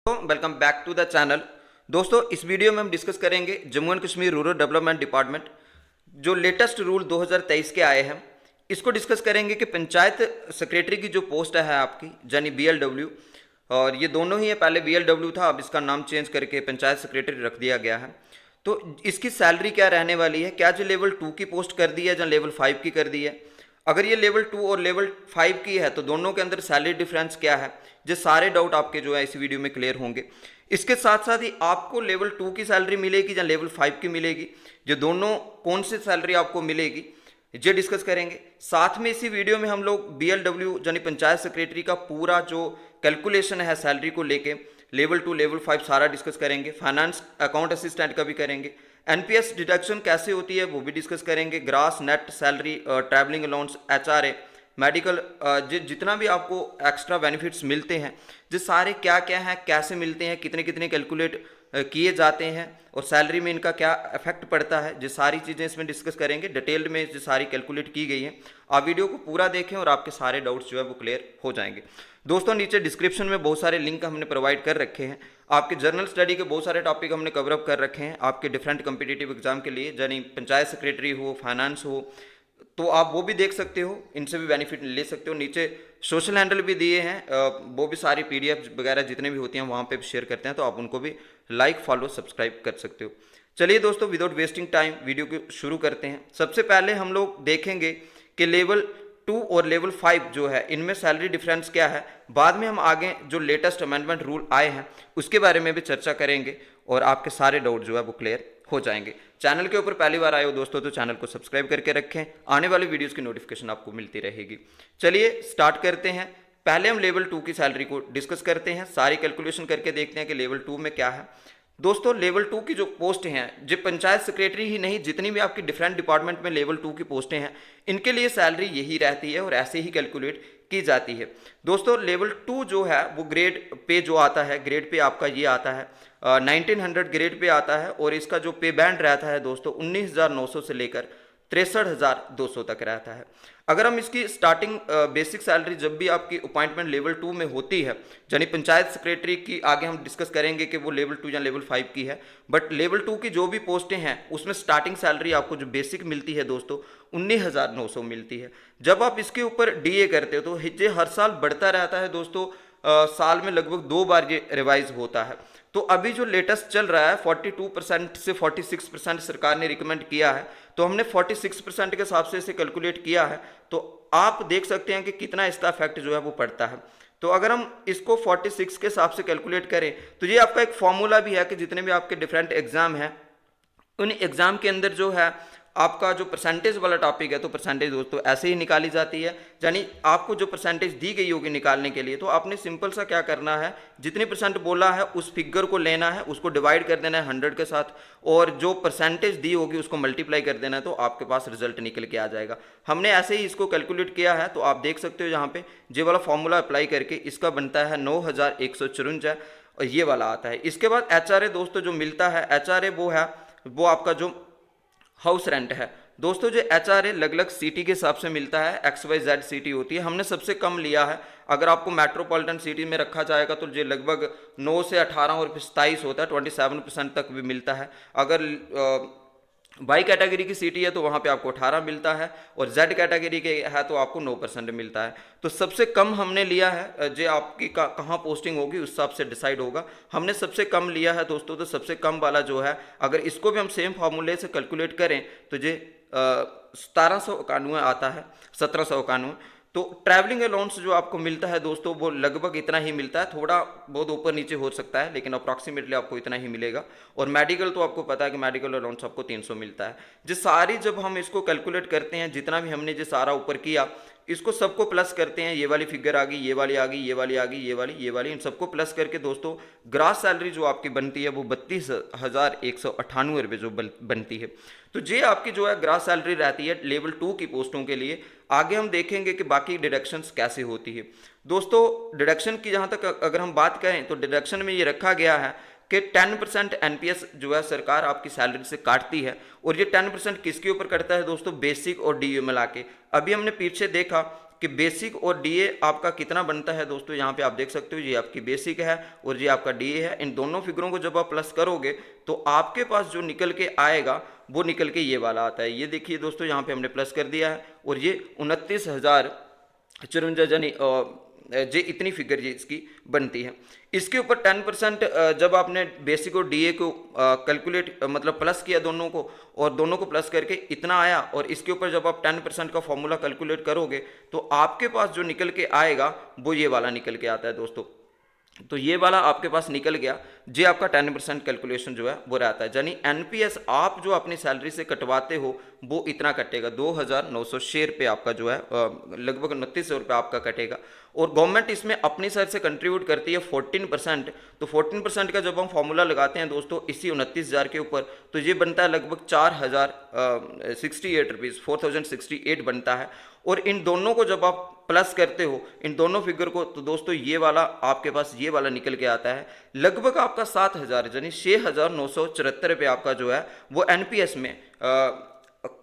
Welcome back to the channel. दोस्तों, इस video में हम डिस्कस करेंगे Jammu and Kashmir rural development department जो लेटेस्ट रूल 2023 के आए हैं, इसको डिस्कस करेंगे कि पंचायत सेक्रेटरी की जो पोस्ट है आपकी, यानी BLW, और ये दोनों ही है। पहले BLW था, अब इसका नाम चेंज करके पंचायत सेक्रेटरी रख दिया गया है। तो इसकी सैलरी क्या रहने वाली है? क्या जो लेवल 2 की पोस्ट कर दी है या लेवल 5 की कर दी है? अगर ये लेवल 2 और लेवल 5 की है तो दोनों के अंदर सैलरी डिफरेंस क्या है? ये सारे डाउट आपके जो है इस वीडियो में क्लियर होंगे। इसके साथ साथ ही आपको लेवल 2 की सैलरी मिलेगी या लेवल 5 की मिलेगी, ये दोनों कौन सी सैलरी आपको मिलेगी, ये डिस्कस करेंगे। साथ में इसी वीडियो में हम लोग BLW यानी पंचायत सेक्रेटरी का पूरा जो कैलकुलेशन है सैलरी को लेके, लेवल 2 लेवल 5 सारा डिस्कस करेंगे। फाइनेंस अकाउंट असिस्टेंट का भी करेंगे। NPS डिडक्शन कैसे होती है वो भी डिस्कस करेंगे। Grass net salary, travelling allowance, HRA, medical, जितना भी आपको एक्स्ट्रा बेनिफिट्स मिलते हैं, जो सारे क्या क्या हैं, कैसे मिलते हैं, कितने कितने कैलकुलेट किए जाते हैं और सैलरी में इनका क्या इफेक्ट पड़ता है, जो सारी चीज़ें इसमें डिस्कस करेंगे। डिटेल्ड में जो सारी कैलकुलेट की गई हैं, आप वीडियो को पूरा देखें और आपके सारे डाउट्स जो है वो क्लियर हो जाएंगे। दोस्तों, नीचे डिस्क्रिप्शन में बहुत सारे लिंक हमने प्रोवाइड कर रखे हैं। आपके जर्नल स्टडी के बहुत सारे टॉपिक हमने कवर अप कर रखे हैं आपके डिफरेंट कम्पिटिटिव एग्जाम के लिए, यानी पंचायत सेक्रेटरी हो, फाइनेंस हो, तो आप वो भी देख सकते हो, इनसे भी बेनिफिट ले सकते हो। नीचे सोशल हैंडल भी दिए हैं, वो भी सारी PDF वगैरह जितने भी होती हैं वहाँ पे भी शेयर करते हैं, तो आप उनको भी लाइक, फॉलो, सब्सक्राइब कर सकते हो। चलिए दोस्तों, विदाउट वेस्टिंग टाइम वीडियो को शुरू करते हैं। सबसे पहले हम लोग देखेंगे कि लेवल 2 और लेवल 5 जो है, इनमें सैलरी डिफरेंस क्या है। बाद में हम आगे जो लेटेस्ट अमेंडमेंट रूल आए हैं उसके बारे में भी चर्चा करेंगे और आपके सारे डाउट जो है वो क्लियर हो जाएंगे। चैनल के ऊपर पहली बार आए हो दोस्तों तो चैनल को सब्सक्राइब करके रखें, आने वाली वीडियोस की नोटिफिकेशन आपको मिलती रहेगी। चलिए स्टार्ट करते हैं। पहले हम लेवल 2 की सैलरी को डिस्कस करते हैं, सारी कैलकुलेशन करके देखते हैं कि लेवल 2 में क्या है। दोस्तों, लेवल 2 की जो पोस्ट हैं, जो पंचायत सेक्रेटरी ही नहीं, जितनी भी आपकी डिफरेंट डिपार्टमेंट में लेवल 2 की पोस्टें हैं, इनके लिए सैलरी यही रहती है और ऐसे ही कैलकुलेट की जाती है। दोस्तों, लेवल 2 जो है वो ग्रेड पे जो आता है, ग्रेड पे आपका ये आता है 1900 ग्रेड पे आता है और इसका जो पे बैंड रहता है दोस्तों 19,900 से लेकर 63,200 तक रहता है। अगर हम इसकी स्टार्टिंग बेसिक सैलरी जब भी आपकी अपॉइंटमेंट लेवल 2 में होती है, यानी पंचायत सेक्रेटरी की आगे हम डिस्कस करेंगे कि वो लेवल 2 या लेवल 5 की है, बट लेवल 2 की जो भी पोस्टें हैं उसमें स्टार्टिंग सैलरी आपको जो बेसिक मिलती है दोस्तों 19,900 मिलती है। जब आप इसके ऊपर DA करते हो तो ये हर साल बढ़ता रहता है दोस्तों, साल में लगभग 2 बार ये रिवाइज होता है। तो अभी जो लेटेस्ट चल रहा है 42% से 46% सरकार ने रिकमेंड किया है, तो हमने 46% के हिसाब से इसे कैलकुलेट किया है। तो आप देख सकते हैं कि कितना इसका इफेक्ट जो है वो पड़ता है। तो अगर हम इसको 46 के हिसाब से कैलकुलेट करें तो ये आपका एक फॉर्मूला भी है कि जितने भी आपके डिफरेंट एग्जाम हैं, उन एग्जाम के अंदर जो है आपका जो परसेंटेज वाला टॉपिक है, तो परसेंटेज दोस्तों ऐसे ही निकाली जाती है। यानी आपको जो परसेंटेज दी गई होगी निकालने के लिए, तो आपने सिंपल सा क्या करना है, जितने परसेंट बोला है उस फिगर को लेना है, उसको डिवाइड कर देना है 100 के साथ और जो परसेंटेज दी होगी उसको मल्टीप्लाई कर देना है, तो आपके पास रिजल्ट निकल के आ जाएगा। हमने ऐसे ही इसको कैलकुलेट किया है, तो आप देख सकते हो यहाँ पे ये वाला फॉर्मूला अप्लाई करके इसका बनता है 9,154 और ये वाला आता है। इसके बाद HRA दोस्तों जो मिलता है, HRA वो है वो आपका जो हाउस रेंट है दोस्तों। जो HRA अलग अलग सिटी के हिसाब से मिलता है, XYZ सिटी होती है, हमने सबसे कम लिया है। अगर आपको मेट्रोपॉलिटन सिटी में रखा जाएगा तो ये लगभग 9 से 18 और 27 होता है, 27% तक भी मिलता है। अगर बाई कैटेगरी की सिटी है तो वहाँ पे आपको 18 मिलता है और Z कैटेगरी के है तो आपको 9% मिलता है। तो सबसे कम हमने लिया है, जो आपकी कहाँ पोस्टिंग होगी उस हिसाब से डिसाइड होगा। हमने सबसे कम लिया है दोस्तों, तो सबसे कम वाला जो है, अगर इसको भी हम सेम फार्मूले से कैलकुलेट करें तो ये 1791 आता है, 1791। तो ट्रैवलिंग अलाउंस जो आपको मिलता है दोस्तों वो लगभग इतना ही मिलता है, थोड़ा बहुत ऊपर नीचे हो सकता है लेकिन अप्रॉक्सीमेटली आपको इतना ही मिलेगा। और मेडिकल तो आपको पता है कि मेडिकल अलाउंस आपको 300 मिलता है। जो सारी जब हम इसको कैलकुलेट करते हैं, जितना भी हमने जो सारा ऊपर किया, इसको सबको प्लस करते हैं, ये वाली फिगर आ गई, ये वाली आ गई, ये वाली आ गई, ये वाली, इन सबको प्लस करके दोस्तों ग्रास सैलरी जो आपकी बनती है वो 32,198 रुपये जो बनती है। तो ये आपकी जो है ग्रास सैलरी रहती है लेवल 2 की पोस्टों के लिए। आगे हम देखेंगे कि बाकी डिडक्शंस कैसे होती है। दोस्तों, डिडक्शन की जहाँ तक अगर हम बात करें तो डिडक्शन में ये रखा गया है कि 10% NPS जो है सरकार आपकी सैलरी से काटती है और ये 10% किसके ऊपर कटता है दोस्तों, बेसिक और DU मिला के। अभी हमने पीछे देखा कि बेसिक और डीए आपका कितना बनता है दोस्तों, यहाँ पे आप देख सकते हो ये आपकी बेसिक है और ये आपका डीए है। इन दोनों फिगरों को जब आप प्लस करोगे तो आपके पास जो निकल के आएगा वो निकल के ये वाला आता है। ये देखिए दोस्तों, यहाँ पे हमने प्लस कर दिया है और ये 29,054 यानी जे इतनी फिगर ये इसकी बनती है। इसके ऊपर 10% जब आपने बेसिक और डीए को कैलकुलेट मतलब प्लस किया दोनों को, और दोनों को प्लस करके इतना आया, और इसके ऊपर जब आप 10% का फॉर्मूला कैलकुलेट करोगे तो आपके पास जो निकल के आएगा वो ये वाला निकल के आता है दोस्तों। तो ये वाला आपके पास निकल गया, जे आपका 10% कैलकुलेशन जो है वो रहता है। यानी एनपीएस आप जो अपनी सैलरी से कटवाते हो वो इतना कटेगा, 2,906 रुपये आपका जो है लगभग 2900 रुपये आपका कटेगा। और गवर्नमेंट इसमें अपनी साइड से कंट्रीब्यूट करती है 14%। तो 14% का जब हम फॉर्मूला लगाते हैं दोस्तों इसी 29,000 के ऊपर, तो ये बनता है लगभग 4,068 रुपीज़, 4,068 बनता है। और इन दोनों को जब आप प्लस करते हो इन दोनों फिगर को, तो दोस्तों ये वाला आपके पास ये वाला निकल के आता है लगभग आपका 7,000 यानी 6,974 रुपये आपका जो है वो एनपीएस में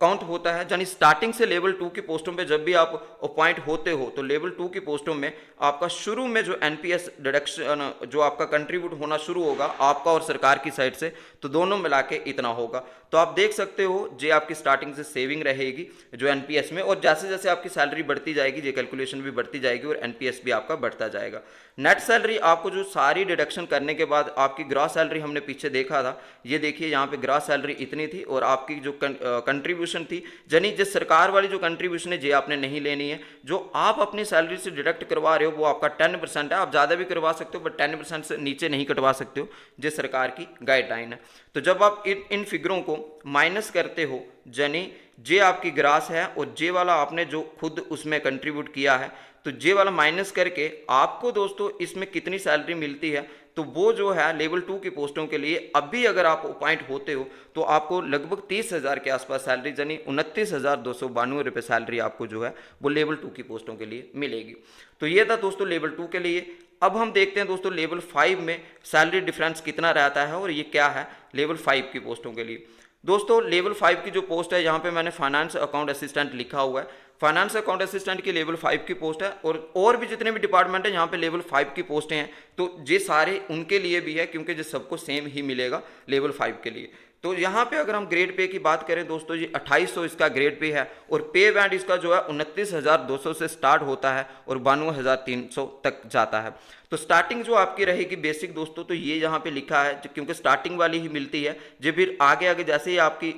काउंट होता है। यानी स्टार्टिंग से लेवल 2 की पोस्टों पे जब भी आप अपॉइंट होते हो तो लेवल 2 की पोस्टों में आपका शुरू में जो एनपीएस डिडक्शन जो आपका कंट्रीब्यूट होना शुरू होगा आपका और सरकार की साइड से, तो दोनों मिला के इतना होगा। तो आप देख सकते हो जे आपकी स्टार्टिंग से सेविंग रहेगी जो एनपीएस में, और जैसे जैसे आपकी सैलरी बढ़ती जाएगी ये कैलकुलेशन भी बढ़ती जाएगी और एनपीएस भी आपका बढ़ता जाएगा। नेट सैलरी आपको जो सारी डिडक्शन करने के बाद आपकी ग्रॉस सैलरी हमने पीछे देखा था, ये देखिए यहाँ पे ग्रॉस सैलरी इतनी थी और आपकी जो कंट्रीब्यूशन थी, यानी जिस सरकार वाली जो कंट्रीब्यूशन है ये आपने नहीं लेनी है। जो आप अपनी सैलरी से डिडक्ट करवा रहे हो वो आपका 10% है। आप ज़्यादा भी करवा सकते हो बट 10% से नीचे नहीं कटवा सकते हो, जो सरकार की गाइडलाइन है। तो जब आप इन फिगरों को माइनस करते हो, यानी जे आपकी ग्रास है और जे वाला आपने जो खुद उसमें कंट्रीब्यूट किया है, तो जे वाला माइनस करके आपको दोस्तों इसमें कितनी सैलरी मिलती है, तो वो जो है लेवल 2 की पोस्टों के लिए अभी अगर आप अपॉइंट होते हो तो आपको लगभग 30,000 के आसपास सैलरी यानी 29,292 रुपये सैलरी आपको जो है वो लेवल 2 की पोस्टों के लिए मिलेगी। तो ये था दोस्तों लेवल 2 के लिए। अब हम देखते हैं दोस्तों लेवल 5 में सैलरी डिफरेंस कितना रहता है और ये क्या है लेवल 5 की पोस्टों के लिए। दोस्तों लेवल 5 की जो पोस्ट है, यहाँ पे मैंने फाइनेंस अकाउंट असिस्टेंट लिखा हुआ है। फाइनेंस अकाउंट असिस्टेंट की लेवल 5 की पोस्ट है, और भी जितने भी डिपार्टमेंट है यहाँ पे लेवल 5 की पोस्टें हैं, तो ये सारे उनके लिए भी है क्योंकि ये सबको सेम ही मिलेगा लेवल 5 के लिए। तो यहाँ पे अगर हम ग्रेड पे की बात करें दोस्तों, ये 2800 इसका ग्रेड पे है और पे बैंड इसका जो है 29,200 से स्टार्ट होता है और 92,300 तक जाता है। तो स्टार्टिंग जो आपकी रहेगी बेसिक दोस्तों, तो ये यहाँ पे लिखा है क्योंकि स्टार्टिंग वाली ही मिलती है। जो फिर आगे आगे जैसे ही आपकी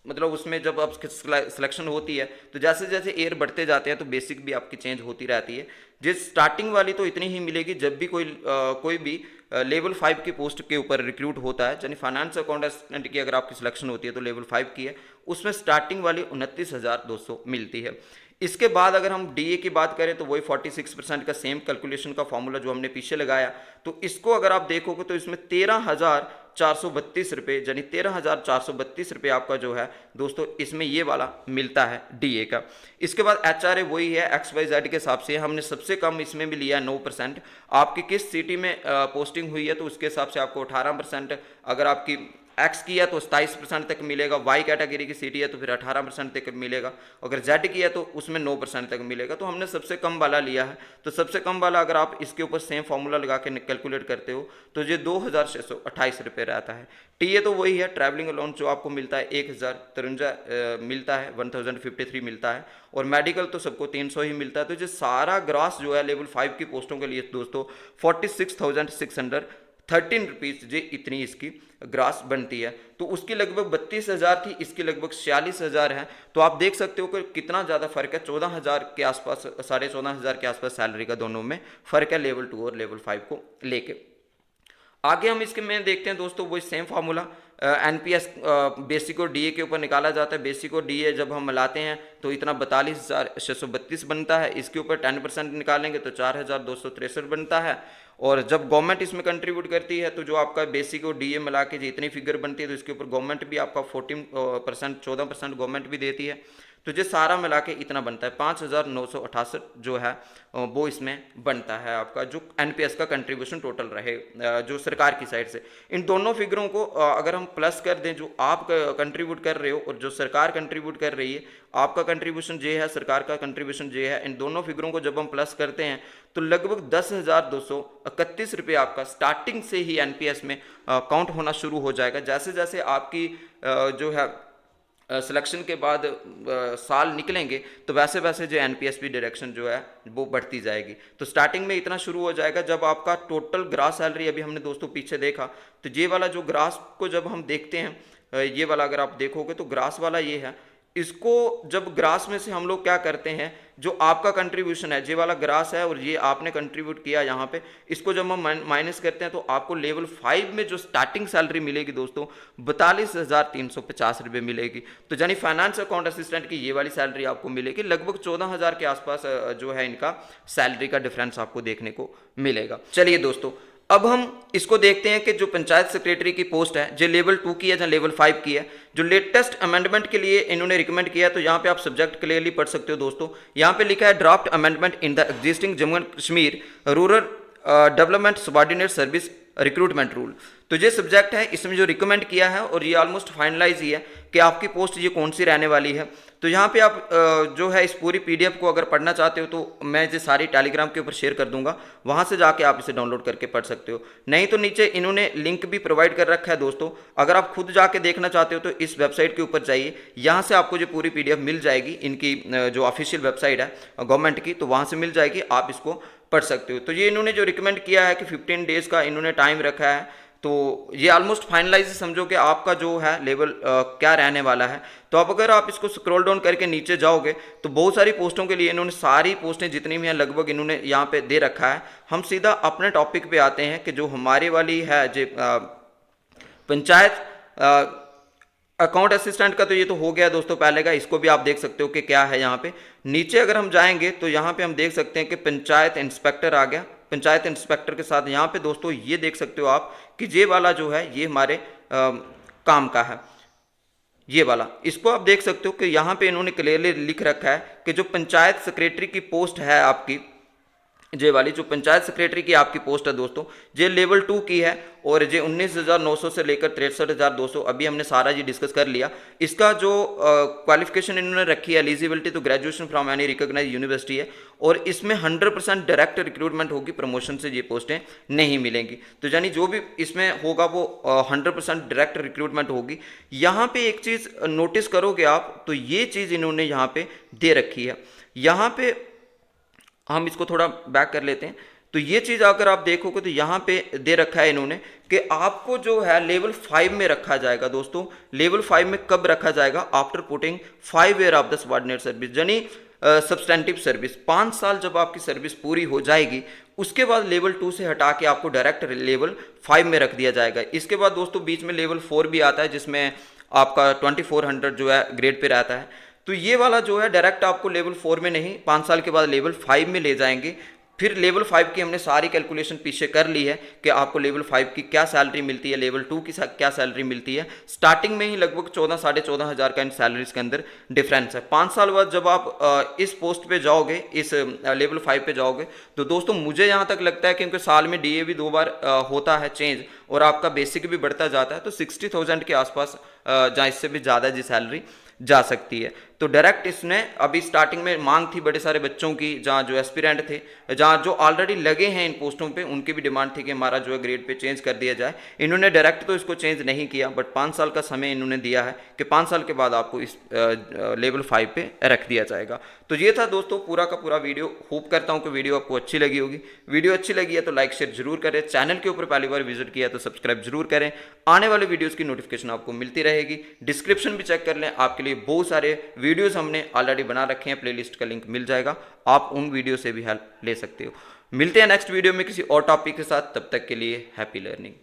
मतलब उसमें जब आप सिलेक्शन होती है तो जैसे जैसे ईयर बढ़ते जाते हैं तो बेसिक भी आपकी चेंज होती रहती है। जिस स्टार्टिंग वाली तो इतनी ही मिलेगी जब भी कोई भी लेवल 5 की पोस्ट के ऊपर रिक्रूट होता है, यानी फाइनेंस अकाउंट असिस्टेंट की अगर आपकी सिलेक्शन होती है तो लेवल 5 की है, उसमें स्टार्टिंग वाली 29,200 मिलती है। इसके बाद अगर हम डीए की बात करें तो वही 46% का सेम कैलकुलेशन का फॉर्मूला जो हमने पीछे लगाया, तो इसको अगर आप देखोगे तो इसमें 13,432 रुपये यानी 13,432 रुपये आपका जो है दोस्तों इसमें ये वाला मिलता है डीए का। इसके बाद एचआरए वही है XYZ के हिसाब से, हमने सबसे कम इसमें भी लिया है 9%। आपकी किस सिटी में पोस्टिंग हुई है तो उसके हिसाब से आपको 18%, अगर आपकी एक्स की है तो 27% तक मिलेगा, वाई कैटेगरी की सीटी है तो फिर 18% तक मिलेगा, अगर जेड की है तो उसमें 9% तक मिलेगा। तो हमने सबसे कम वाला लिया है। तो सबसे कम वाला अगर आप इसके ऊपर सेम फॉर्मूला लगा के कैलकुलेट करते हो तो ये 2,628 रुपये रहता है। टीए तो वही है, ट्रैवलिंग अलाउंस जो आपको मिलता है 1,053 मिलता है, 1,053 मिलता है, और मेडिकल तो सबको 300 ही मिलता है। तो ये सारा ग्रास जो है लेवल 5 की पोस्टों के लिए दोस्तों 46,613 रुपीज़ ये इतनी इसकी ग्रास बनती है। तो उसकी लगभग 32,000 थी, इसकी लगभग 46,000 है। तो आप देख सकते हो कि कितना ज़्यादा फर्क है, 14,000 के आसपास, 14,500 के आसपास सैलरी का दोनों में फ़र्क है लेवल 2 और लेवल 5 को लेके। आगे हम इसके में देखते हैं दोस्तों वही सेम फार्मूला एनपीएस बेसिक और डीए के ऊपर निकाला जाता है। बेसिक और डीए जब हम मिलाते हैं तो इतना 42,632 बनता है। इसके ऊपर 10% निकालेंगे तो 4,263 बनता है। और जब गवर्नमेंट इसमें कंट्रीब्यूट करती है तो जो आपका बेसिक और डीए मिला के जो इतनी फिगर बनती है तो इसके ऊपर गवर्नमेंट भी आपका 14% 14% गवर्नमेंट भी देती है। तो ये सारा मिला के इतना बनता है 5,968 जो है वो इसमें बनता है आपका जो एनपीएस का कंट्रीब्यूशन टोटल रहे जो सरकार की साइड से। इन दोनों फिगरों को अगर हम प्लस कर दें, जो आप कंट्रीब्यूट कर रहे हो और जो सरकार कंट्रीब्यूट कर रही है, आपका कंट्रीब्यूशन जे है, सरकार का कंट्रीब्यूशन जे है, इन दोनों फिगरों को जब हम प्लस करते हैं तो लगभग 10,231 रुपये आपका स्टार्टिंग से ही एनपीएस में काउंट होना शुरू हो जाएगा। जैसे जैसे आपकी जो है सिलेक्शन के बाद साल निकलेंगे तो वैसे वैसे जो एनपीएसपी डायरेक्शन जो है वो बढ़ती जाएगी। तो स्टार्टिंग में इतना शुरू हो जाएगा जब आपका टोटल ग्रास सैलरी, अभी हमने दोस्तों पीछे देखा, तो ये वाला जो ग्रास को जब हम देखते हैं, ये वाला अगर आप देखोगे तो ग्रास वाला ये है, इसको जब ग्रास में से हम लोग क्या करते हैं, जो आपका कंट्रीब्यूशन है, ये वाला ग्रास है और ये आपने कंट्रीब्यूट किया यहाँ पे, इसको जब हम माइनस करते हैं तो आपको लेवल 5 में जो स्टार्टिंग सैलरी मिलेगी दोस्तों 42,350 रुपये मिलेगी। तो यानी फाइनेंस अकाउंट असिस्टेंट की ये वाली सैलरी आपको मिलेगी, लगभग 14,000 के आसपास जो है इनका सैलरी का डिफरेंस आपको देखने को मिलेगा। चलिए दोस्तों, अब हम इसको देखते हैं कि जो पंचायत सेक्रेटरी की पोस्ट है, जो लेवल 2 की है या लेवल 5 की है, जो लेटेस्ट अमेंडमेंट के लिए इन्होंने रिकमेंड किया है। तो यहाँ पे आप सब्जेक्ट क्लियरली पढ़ सकते हो दोस्तों। यहाँ पे लिखा है draft amendment in the existing Jammu and Kashmir rural development subordinate service recruitment rule. तो ये सब्जेक्ट है, इसमें जो रिकमेंड किया है और ये ऑलमोस्ट फाइनलाइज ही है कि आपकी पोस्ट ये कौन सी रहने वाली है। तो यहाँ पे आप जो है इस पूरी पीडीएफ को अगर पढ़ना चाहते हो तो मैं ये सारी टेलीग्राम के ऊपर शेयर कर दूंगा, वहाँ से जाके आप इसे डाउनलोड करके पढ़ सकते हो। नहीं तो नीचे इन्होंने लिंक भी प्रोवाइड कर रखा है दोस्तों, अगर आप खुद जाके देखना चाहते हो तो इस वेबसाइट के ऊपर जाइए, यहाँ से आपको जो पूरी पीडीएफ मिल जाएगी, इनकी जो ऑफिशियल वेबसाइट है गवर्नमेंट की, तो वहाँ से मिल जाएगी, आप इसको पढ़ सकते हो। तो ये इन्होंने जो रिकमेंड किया है कि 15 डेज़ का इन्होंने टाइम रखा है, तो ये ऑलमोस्ट फाइनलाइज समझो कि आपका जो है लेवल क्या रहने वाला है। तो अब अगर आप इसको स्क्रॉल डाउन करके नीचे जाओगे तो बहुत सारी पोस्टों के लिए इन्होंने सारी पोस्टें जितनी भी हैं लगभग इन्होंने यहाँ पे दे रखा है। हम सीधा अपने टॉपिक पे आते हैं कि जो हमारे वाली है जो पंचायत अकाउंट असिस्टेंट का, तो ये तो हो गया दोस्तों पहले का, इसको भी आप देख सकते हो कि क्या है। यहाँ पे नीचे अगर हम जाएंगे तो यहाँ पे हम देख सकते हैं कि पंचायत इंस्पेक्टर आ गया। पंचायत इंस्पेक्टर के साथ यहाँ पे दोस्तों ये देख सकते हो आप कि ये वाला जो है ये हमारे काम का है, ये वाला, इसको आप देख सकते हो कि यहाँ पे इन्होंने क्लियरली लिख रखा है कि जो पंचायत सेक्रेटरी की पोस्ट है आपकी, जे वाली जो पंचायत सेक्रेटरी की आपकी पोस्ट है दोस्तों, ये लेवल 2 की है और ये 19,900 से लेकर 63,200, अभी हमने सारा ये डिस्कस कर लिया। इसका जो क्वालिफिकेशन इन्होंने रखी है एलिजिबिलिटी, तो graduation from any recognised university है और इसमें 100% डायरेक्ट रिक्रूटमेंट होगी, प्रमोशन से ये पोस्टें नहीं मिलेंगी। तो यानी जो भी इसमें होगा वो 100% डायरेक्ट रिक्रूटमेंट होगी। यहाँ पे एक चीज़ नोटिस करोगे आप, तो ये चीज़ इन्होंने यहाँ पे दे रखी है। यहाँ पे हम इसको थोड़ा बैक कर लेते हैं, तो ये चीज़ अगर आप देखोगे तो यहाँ पे दे रखा है इन्होंने कि आपको जो है लेवल 5 में रखा जाएगा दोस्तों। लेवल 5 में कब रखा जाएगा? After putting 5 year of the subordinate service, यानी सब्सटेंटिव सर्विस। 5 साल जब आपकी सर्विस पूरी हो जाएगी उसके बाद लेवल 2 से हटा के आपको डायरेक्ट लेवल 5 में रख दिया जाएगा। इसके बाद दोस्तों बीच में लेवल 4 भी आता है जिसमें आपका 2400 जो है ग्रेड पे रहता है। तो ये वाला जो है डायरेक्ट आपको लेवल 4 में नहीं, 5 साल के बाद लेवल 5 में ले जाएंगे। फिर लेवल 5 की हमने सारी कैलकुलेशन पीछे कर ली है कि आपको लेवल 5 की क्या सैलरी मिलती है, लेवल 2 की क्या सैलरी मिलती है। स्टार्टिंग में ही लगभग 14 साढ़े 14 हज़ार का इन सैलरीज के अंदर डिफरेंस है। 5 साल बाद जब आप इस पोस्ट पे जाओगे, इस लेवल 5 पे जाओगे, तो दोस्तों मुझे यहाँ तक लगता है क्योंकि साल में DA भी 2 बार होता है चेंज और आपका बेसिक भी बढ़ता जाता है, तो 60,000 के आसपास जहाँ इससे भी ज़्यादा जी सैलरी जा सकती है। तो डायरेक्ट इसने अभी स्टार्टिंग में मांग थी बड़े सारे बच्चों की, जहाँ जो एस्पिरेंट थे, जहाँ जो ऑलरेडी लगे हैं इन पोस्टों पे, उनकी भी डिमांड थी कि हमारा जो है ग्रेड पे चेंज कर दिया जाए। इन्होंने डायरेक्ट तो इसको चेंज नहीं किया, बट 5 साल का समय इन्होंने दिया है कि 5 साल के बाद आपको इस लेवल 5 पे रख दिया जाएगा। तो ये था दोस्तों पूरा का पूरा वीडियो। होप करता हूँ कि वीडियो आपको अच्छी लगी होगी। वीडियो अच्छी लगी है तो लाइक शेयर जरूर करें, चैनल के ऊपर पहली बार विजिट किया तो सब्सक्राइब जरूर करें। आने वाले वीडियोज़ की नोटिफिकेशन आपको मिलती रहेगी। डिस्क्रिप्शन भी चेक कर लें, आपके लिए बहुत सारे वीडियोज़ हमने ऑलरेडी बना रखे हैं, प्लेलिस्ट का लिंक मिल जाएगा, आप उन वीडियो से भी हेल्प ले सकते हो। मिलते हैं नेक्स्ट वीडियो में किसी और टॉपिक के साथ, तब तक के लिए हैप्पी लर्निंग।